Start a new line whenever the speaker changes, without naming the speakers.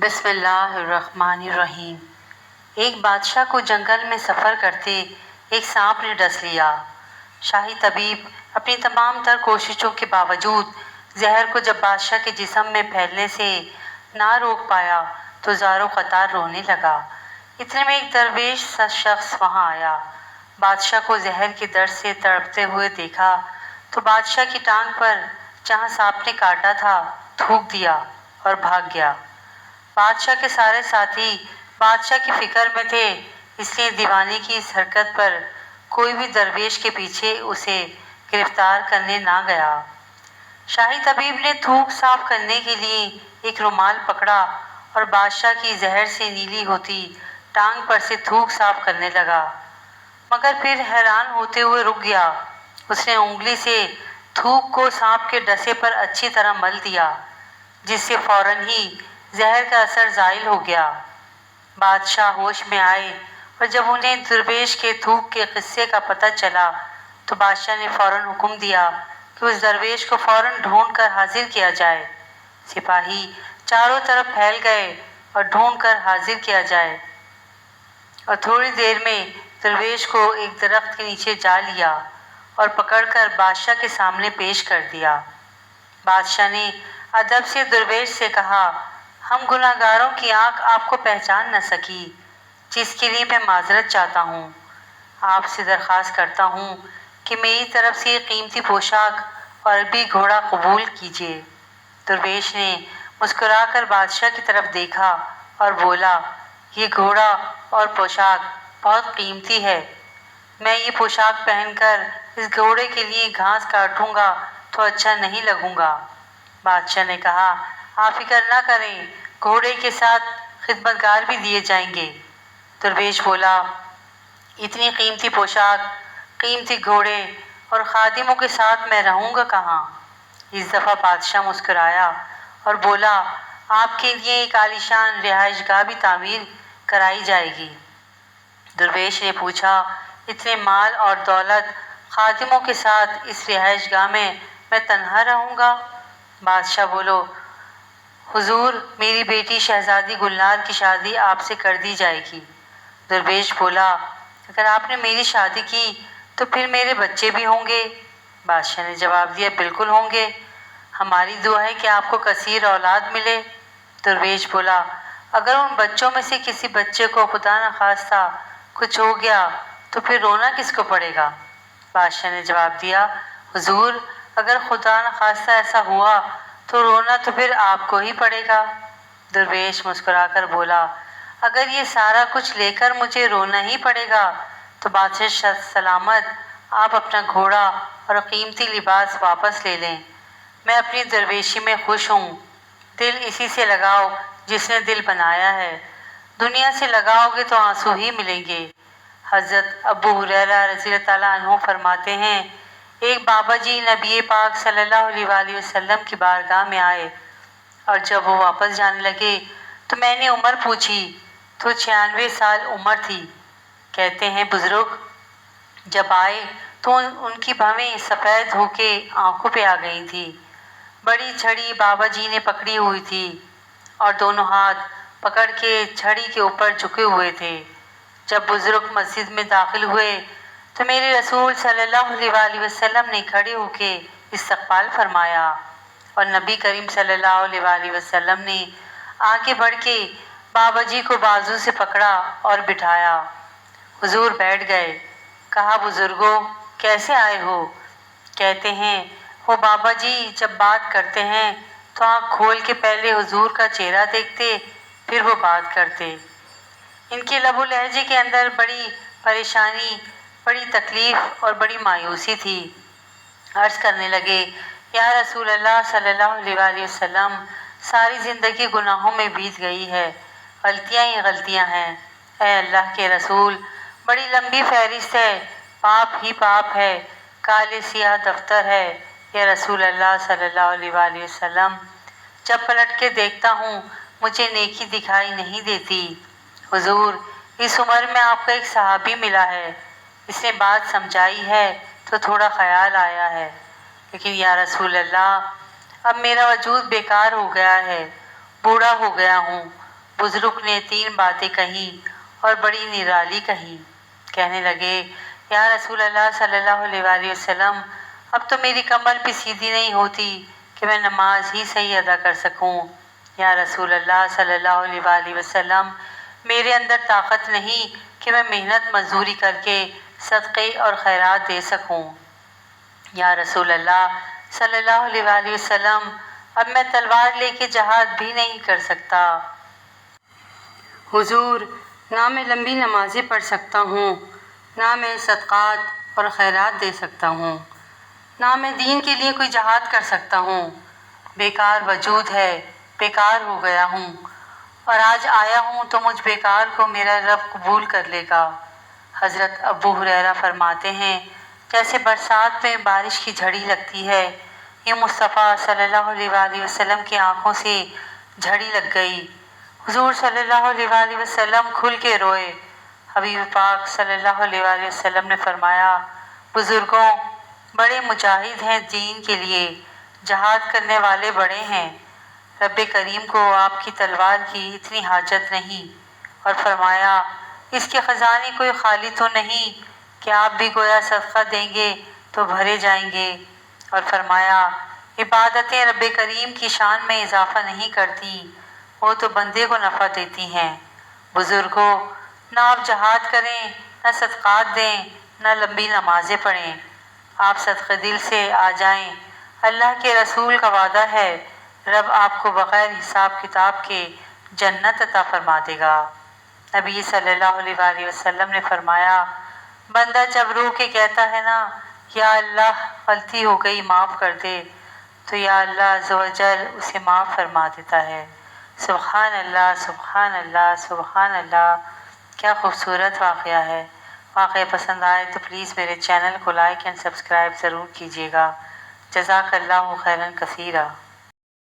بسم اللہ الرحمن الرحیم۔ ایک بادشاہ کو جنگل میں سفر کرتے ایک سانپ نے ڈس لیا۔ شاہی طبیب اپنی تمام تر کوششوں کے باوجود زہر کو جب بادشاہ کے جسم میں پھیلنے سے نہ روک پایا تو زاروں قطار رونے لگا۔ اتنے میں ایک درویش سا شخص وہاں آیا۔ بادشاہ کو زہر کے درد سے تڑپتے ہوئے دیکھا تو بادشاہ کی ٹانگ پر جہاں سانپ نے کاٹا تھا تھوک دیا اور بھاگ گیا۔ بادشاہ کے سارے ساتھی بادشاہ کی فکر میں تھے، اس لیے دیوانے کی اس حرکت پر کوئی بھی درویش کے پیچھے اسے گرفتار کرنے نہ گیا۔ شاہی طبیب نے تھوک صاف کرنے کے لیے ایک رومال پکڑا اور بادشاہ کی زہر سے نیلی ہوتی ٹانگ پر سے تھوک صاف کرنے لگا، مگر پھر حیران ہوتے ہوئے رک گیا۔ اس نے انگلی سے تھوک کو سانپ کے ڈسے پر اچھی طرح مل دیا، جس سے فوراً ہی زہر کا اثر زائل ہو گیا۔ بادشاہ ہوش میں آئے اور جب انہیں درویش کے تھوک کے قصے کا پتہ چلا تو بادشاہ نے فوراً حکم دیا کہ اس درویش کو فوراً ڈھونڈ کر حاضر کیا جائے۔ سپاہی چاروں طرف پھیل گئے اور ڈھونڈ کر حاضر کیا جائے، اور تھوڑی دیر میں درویش کو ایک درخت کے نیچے جا لیا اور پکڑ کر بادشاہ کے سامنے پیش کر دیا۔ بادشاہ نے ادب سے درویش سے کہا، ہم گنہگاروں کی آنکھ آپ کو پہچان نہ سکی، جس کے لیے میں معذرت چاہتا ہوں۔ آپ سے درخواست کرتا ہوں کہ میری طرف سے یہ قیمتی پوشاک اور عربی گھوڑا قبول کیجیے۔ درویش نے مسکرا کر بادشاہ کی طرف دیکھا اور بولا، یہ گھوڑا اور پوشاک بہت قیمتی ہے۔ میں یہ پوشاک پہن کر اس گھوڑے کے لیے گھاس کاٹوں گا تو اچھا نہیں لگوں گا۔ بادشاہ نے کہا، آپ فکر نہ کریں، گھوڑے کے ساتھ خدمتگار بھی دیے جائیں گے۔ درویش بولا، اتنی قیمتی پوشاک، قیمتی گھوڑے اور خادموں کے ساتھ میں رہوں گا کہاں؟ اس دفعہ بادشاہ مسکرایا اور بولا، آپ کے لیے ایک عالیشان رہائش گاہ بھی تعمیر کرائی جائے گی۔ درویش نے پوچھا، اتنے مال اور دولت، خادموں کے ساتھ اس رہائش گاہ میں تنہا رہوں گا؟ بادشاہ بولو، حضور، میری بیٹی شہزادی گلنار کی شادی آپ سے کر دی جائے گی۔ درویش بولا، اگر آپ نے میری شادی کی تو پھر میرے بچے بھی ہوں گے؟ بادشاہ نے جواب دیا، بالکل ہوں گے، ہماری دعا ہے کہ آپ کو کثیر اولاد ملے۔ درویش بولا، اگر ان بچوں میں سے کسی بچے کو خدا نخواستہ کچھ ہو گیا تو پھر رونا کس کو پڑے گا؟ بادشاہ نے جواب دیا، حضور، اگر خدا نخواستہ ایسا ہوا تو رونا تو پھر آپ کو ہی پڑے گا۔ درویش مسکرا کر بولا، اگر یہ سارا کچھ لے کر مجھے رونا ہی پڑے گا تو بادشاہ سلامت آپ اپنا گھوڑا اور قیمتی لباس واپس لے لیں۔ میں اپنی درویشی میں خوش ہوں۔ دل اسی سے لگاؤ جس نے دل بنایا ہے، دنیا سے لگاؤ گے تو آنسو ہی ملیں گے۔ حضرت ابو ہریرہ رضی اللہ تعالیٰ عنہ فرماتے ہیں، ایک بابا جی نبی پاک صلی اللہ علیہ وآلہ وسلم کی بارگاہ میں آئے اور جب وہ واپس جانے لگے تو میں نے عمر پوچھی تو 96 سال عمر تھی۔ کہتے ہیں بزرگ جب آئے تو ان کی بھویں سفید ہو کے آنکھوں پہ آ گئی تھی۔ بڑی چھڑی بابا جی نے پکڑی ہوئی تھی اور دونوں ہاتھ پکڑ کے چھڑی کے اوپر جھکے ہوئے تھے۔ جب بزرگ مسجد میں داخل ہوئے تو میرے رسول صلی اللہ علیہ وآلہ وسلم نے کھڑے ہو کے استقبال فرمایا اور نبی کریم صلی اللہ علیہ وآلہ وسلم نے آگے بڑھ کے بابا جی کو بازو سے پکڑا اور بٹھایا۔ حضور بیٹھ گئے۔ کہا، بزرگوں کیسے آئے ہو؟ کہتے ہیں وہ بابا جی جب بات کرتے ہیں تو آنکھ کھول کے پہلے حضور کا چہرہ دیکھتے پھر وہ بات کرتے۔ ان کے لب و لہجے کے اندر بڑی پریشانی، بڑی تکلیف اور بڑی مایوسی تھی۔ عرض کرنے لگے، یا رسول اللہ صلی اللہ علیہ وآلہ وسلم، ساری زندگی گناہوں میں بیت گئی ہے، غلطیاں ہی غلطیاں ہیں۔ اے اللہ کے رسول، بڑی لمبی فہرست ہے، پاپ ہی پاپ ہے، کالے سیاہ دفتر ہے۔ یا رسول اللہ صلی اللہ علیہ وآلہ وسلم، جب پلٹ کے دیکھتا ہوں مجھے نیکی دکھائی نہیں دیتی۔ حضور، اس عمر میں آپ کا ایک صحابی ملا ہے، اس نے بات سمجھائی ہے تو تھوڑا خیال آیا ہے، لیکن یا رسول اللہ اب میرا وجود بیکار ہو گیا ہے، بوڑھا ہو گیا ہوں، بزرگ نے 3 باتیں کہی اور بڑی نرالی کہی۔ کہنے لگے، یا رسول اللہ صلی اللہ علیہ وآلہ وسلم، اب تو میری کمر بھی سیدھی نہیں ہوتی کہ میں نماز ہی صحیح ادا کر سکوں۔ یا رسول اللہ صلی اللہ علیہ وآلہ وسلم، میرے اندر طاقت نہیں کہ میں محنت مزدوری کر کے صدقے اور خیرات دے سکوں۔ یا رسول اللہ صلی اللہ علیہ وآلہ وسلم، اب میں تلوار لے کے جہاد بھی نہیں کر سکتا۔ حضور، نہ میں لمبی نمازیں پڑھ سکتا ہوں، نہ میں صدقات اور خیرات دے سکتا ہوں، نہ میں دین کے لیے کوئی جہاد کر سکتا ہوں۔ بیکار وجود ہے، بیکار ہو گیا ہوں، اور آج آیا ہوں تو مجھ بیکار کو میرا رب قبول کر لے گا۔ حضرت ابو ہریرہ فرماتے ہیں، جیسے برسات میں بارش کی جھڑی لگتی ہے، یہ مصطفیٰ صلی اللہ علیہ وآلہ وسلم کی آنکھوں سے جھڑی لگ گئی۔ حضور صلی اللہ علیہ وآلہ وسلم کھل کے روئے۔ حبیب پاک صلی اللہ علیہ وآلہ وسلم نے فرمایا، بزرگوں، بڑے مجاہد ہیں دین کے لیے، جہاد کرنے والے بڑے ہیں۔ رب کریم کو آپ کی تلوار کی اتنی حاجت نہیں، اور فرمایا، اس کے خزانے کوئی خالی تو نہیں کہ آپ بھی گویا صدقہ دیں گے تو بھرے جائیں گے۔ اور فرمایا، عبادتیں رب کریم کی شان میں اضافہ نہیں کرتی، وہ تو بندے کو نفع دیتی ہیں۔ بزرگوں، نہ آپ جہاد کریں، نہ صدقات دیں، نہ لمبی نمازیں پڑھیں، آپ صدقہ دل سے آ جائیں۔ اللہ کے رسول کا وعدہ ہے، رب آپ کو بغیر حساب کتاب کے جنت عطا فرما دے گا۔ نبی صلی اللہ علیہ وآلہ وسلم نے فرمایا، بندہ جب رو کے کہتا ہے نا، یا اللہ غلطی ہو گئی معاف کر دے، تو یا اللہ عز و جل اسے معاف فرما دیتا ہے۔ سبحان اللہ، سبحان اللہ، سبحان اللہ۔ کیا خوبصورت واقعہ ہے۔ واقعہ پسند آئے تو پلیز میرے چینل کو لائک اینڈ سبسکرائب ضرور کیجیے گا۔ جزاک اللہ خیراً کثیرا۔